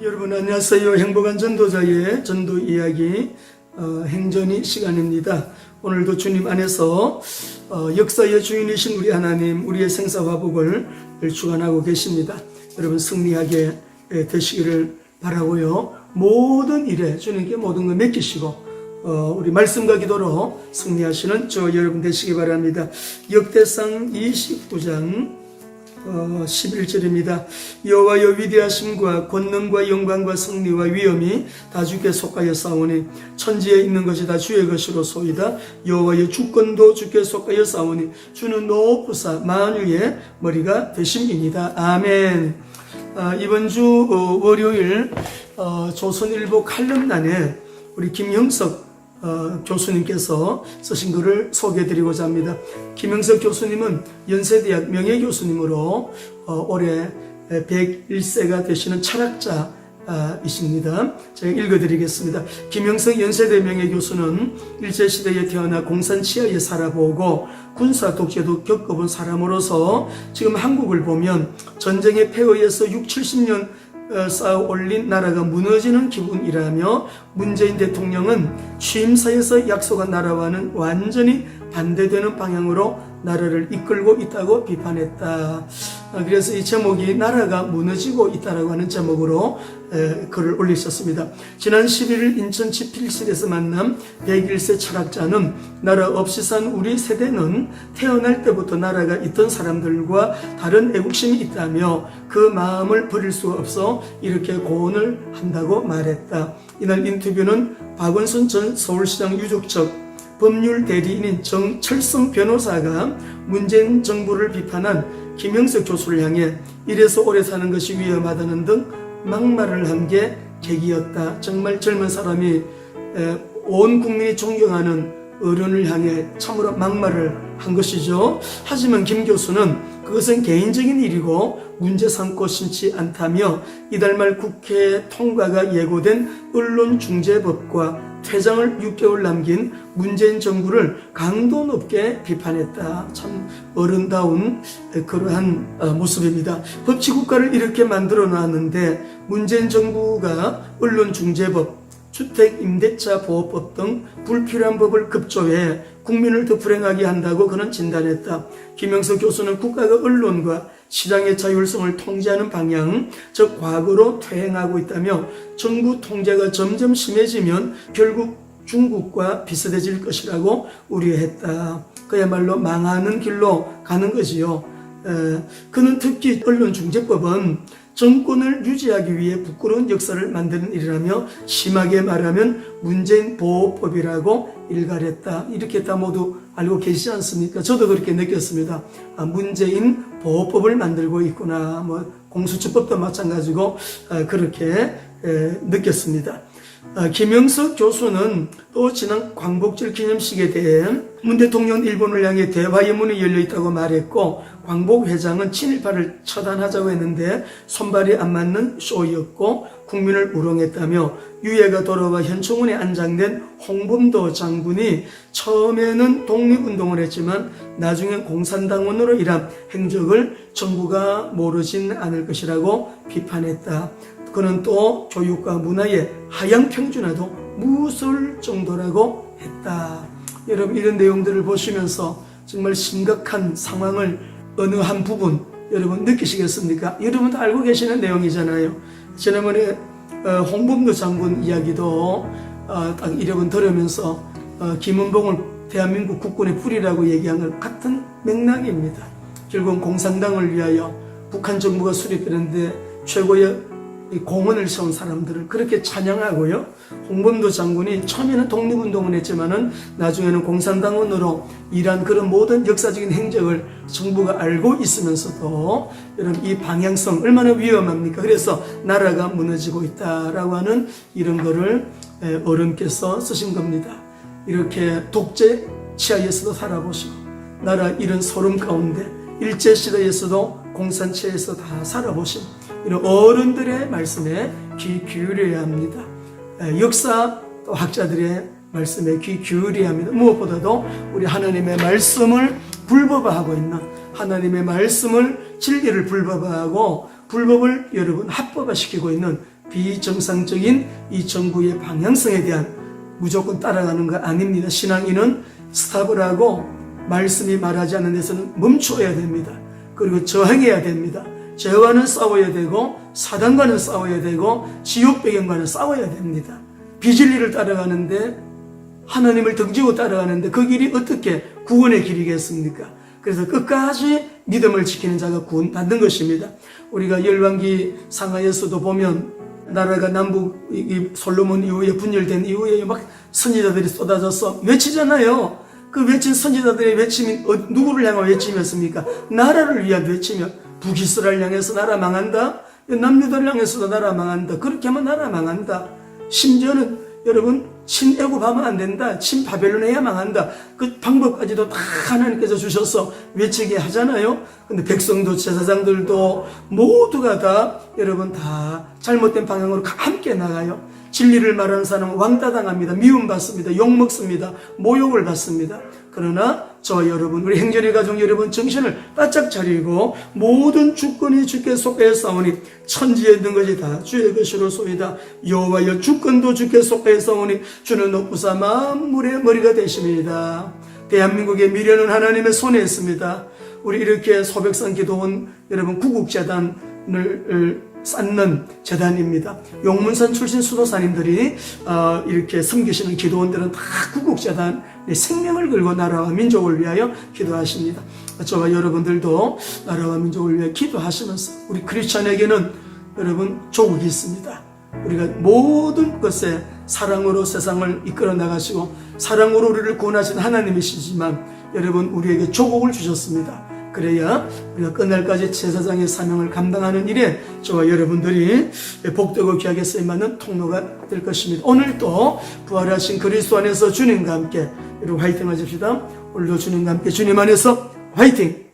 여러분 안녕하세요. 행복한 전도자의 전도 이야기 행전이 시간입니다. 오늘도 주님 안에서 역사의 주인이신 우리 하나님, 우리의 생사화복을 주관하고 계십니다. 여러분 승리하게 되시기를 바라고요. 모든 일에 주님께 모든 걸 맡기시고 우리 말씀과 기도로 승리하시는 저 여러분 되시기 바랍니다. 역대상 29장 11절입니다. 여호와의 위대하심과 권능과 영광과 승리와 위엄이 다 주께 속하여 싸우니 천지에 있는 것이 다 주의 것이로 소이다. 여호와의 주권도 주께 속하여 싸우니 주는 높으사 만유의 머리가 되심이니이다. 아멘. 이번 주 월요일 조선일보 칼럼란에 우리 김형석 교수님께서 쓰신 글을 소개해드리고자 합니다. 김형석 교수님은 연세대학 명예교수님으로 올해 101세가 되시는 철학자이십니다. 제가 읽어드리겠습니다. 김형석 연세대 명예교수는 일제시대에 태어나 공산치하에 살아보고 군사 독재도 겪어본 사람으로서 지금 한국을 보면 전쟁의 폐허에서 60-70년 쌓아 올린 나라가 무너지는 기분이라며 문재인 대통령은 취임사에서 약속한 나라와는 완전히 반대되는 방향으로 나라를 이끌고 있다고 비판했다. 그래서 이 제목이 나라가 무너지고 있다라고 하는 제목으로 글을 올리셨습니다. 지난 11일 인천 지필실에서 만난 101세 철학자는 나라 없이 산 우리 세대는 태어날 때부터 나라가 있던 사람들과 다른 애국심이 있다며 그 마음을 버릴 수가 없어 이렇게 고언을 한다고 말했다. 이날 인터뷰는 박원순 전 서울시장 유족측 법률 대리인인 정철성 변호사가 문재인 정부를 비판한 김형석 교수를 향해 이래서 오래 사는 것이 위험하다는 등 막말을 한 게 계기였다. 정말 젊은 사람이 온 국민이 존경하는 어른을 향해 참으로 막말을 한 것이죠. 하지만 김 교수는 그것은 개인적인 일이고 문제 삼고 싶지 않다며 이달 말 국회 통과가 예고된 언론중재법과 퇴장을 6개월 남긴 문재인 정부를 강도 높게 비판했다. 참 어른다운 그러한 모습입니다. 법치국가를 이렇게 만들어 놨는데 문재인 정부가 언론중재법, 주택임대차 보호법 등 불필요한 법을 급조해 국민을 더 불행하게 한다고 그는 진단했다. 김형석 교수는 국가가 언론과 시장의 자율성을 통제하는 방향, 즉 과거로 퇴행하고 있다며 정부 통제가 점점 심해지면 결국 중국과 비슷해질 것이라고 우려했다. 그야말로 망하는 길로 가는 거지요. 그는 특히 언론중재법은 정권을 유지하기 위해 부끄러운 역사를 만드는 일이라며 심하게 말하면 문재인 보호법이라고 일갈했다. 이렇게 다 모두 알고 계시지 않습니까? 저도 그렇게 느꼈습니다. 문재인 보호법을 만들고 있구나. 공수처법도 마찬가지고 그렇게 느꼈습니다. 김형석 교수는 또 지난 광복절 기념식에 대해 문 대통령 일본을 향해 대화의 문이 열려있다고 말했고 광복 회장은 친일파를 처단하자고 했는데 손발이 안 맞는 쇼였고 국민을 우롱했다며 유해가 돌아와 현충원에 안장된 홍범도 장군이 처음에는 독립운동을 했지만 나중엔 공산당원으로 일한 행적을 정부가 모르진 않을 것이라고 비판했다. 그는 또 교육과 문화의 하향 평준화도 무서울 정도라고 했다. 여러분 이런 내용들을 보시면서 정말 심각한 상황을 어느 한 부분 여러분 느끼시겠습니까? 여러분도 알고 계시는 내용이잖아요. 지난번에 홍범도 장군 이야기도 딱 이력은 들으면서 김은봉을 대한민국 국군의 뿌리라고 얘기한 것 같은 맥락입니다. 결국은 공산당을 위하여 북한 정부가 수립되는데 최고의 공헌을 세운 사람들을 그렇게 찬양하고요. 홍범도 장군이 처음에는 독립운동을 했지만은 나중에는 공산당원으로 일한 그런 모든 역사적인 행적을 정부가 알고 있으면서도 여러분 이 방향성 얼마나 위험합니까? 그래서 나라가 무너지고 있다라고 하는 이런 거를 어른께서 쓰신 겁니다. 이렇게 독재 치하에서도 살아보시고 나라 이런 소름 가운데 일제시대에서도 공산치하에서 다 살아보신 이런 어른들의 말씀에 귀 기울여야 합니다. 역사 또 학자들의 말씀에 귀 기울여야 합니다. 무엇보다도 우리 하나님의 말씀을 불법화하고 있는 하나님의 말씀을 진리를 불법화하고 불법을 여러분 합법화시키고 있는 비정상적인 이 정부의 방향성에 대한 무조건 따라가는 거 아닙니다. 신앙인은 스탑을 하고 말씀이 말하지 않는 데서는 멈춰야 됩니다. 그리고 저항해야 됩니다. 죄와는 싸워야 되고 사단과는 싸워야 되고 지옥 배경과는 싸워야 됩니다. 비진리를 따라가는데, 하나님을 등지고 따라가는데 그 길이 어떻게 구원의 길이겠습니까? 그래서 끝까지 믿음을 지키는 자가 구원받는 것입니다. 우리가 열왕기 상하에서도 보면 나라가 남북 솔로몬 이후에 분열된 이후에 막 선지자들이 쏟아져서 외치잖아요. 그 외친 선지자들의 외침이 누구를 향한 외침이었습니까? 나라를 위한 외침이요. 북이스라엘 향해서 나라 망한다. 남유다를 향해서도 나라 망한다. 그렇게 하면 나라 망한다. 심지어는 여러분 친애굽하면 안 된다. 친바벨론해야 망한다. 그 방법까지도 다 하나님께서 주셔서 외치게 하잖아요. 근데 백성도 제사장들도 모두가 다 여러분 다 잘못된 방향으로 함께 나가요. 진리를 말하는 사람은 왕따당합니다. 미움받습니다. 욕먹습니다. 모욕을 받습니다. 그러나 저와 여러분, 우리 행전의 가족 여러분 정신을 바짝 차리고 모든 주권이 주께 속하여 싸우니 천지에 있는 것이 다 주의 것이로 소이다. 여호와여 주권도 주께 속하여 싸우니 주는 높으사 만물의 머리가 되십니다. 대한민국의 미래는 하나님의 손에 있습니다. 우리 이렇게 소백산 기도원 여러분 구국재단을 쌓는 재단입니다. 용문산 출신 수도사님들이 이렇게 섬기시는 기도원들은 다 구국재단의 생명을 걸고 나라와 민족을 위하여 기도하십니다. 저와 여러분들도 나라와 민족을 위해 기도하시면서 우리 크리스찬에게는 여러분 조국이 있습니다. 우리가 모든 것에 사랑으로 세상을 이끌어 나가시고 사랑으로 우리를 구원하신 하나님이시지만 여러분 우리에게 조국을 주셨습니다. 그래야 우리가 끝날까지 제사장의 사명을 감당하는 일에 저와 여러분들이 복되고 귀하게 쓰임받는 통로가 될 것입니다. 오늘도 부활하신 그리스도 안에서 주님과 함께 화이팅 하십시다. 오늘도 주님과 함께 주님 안에서 화이팅!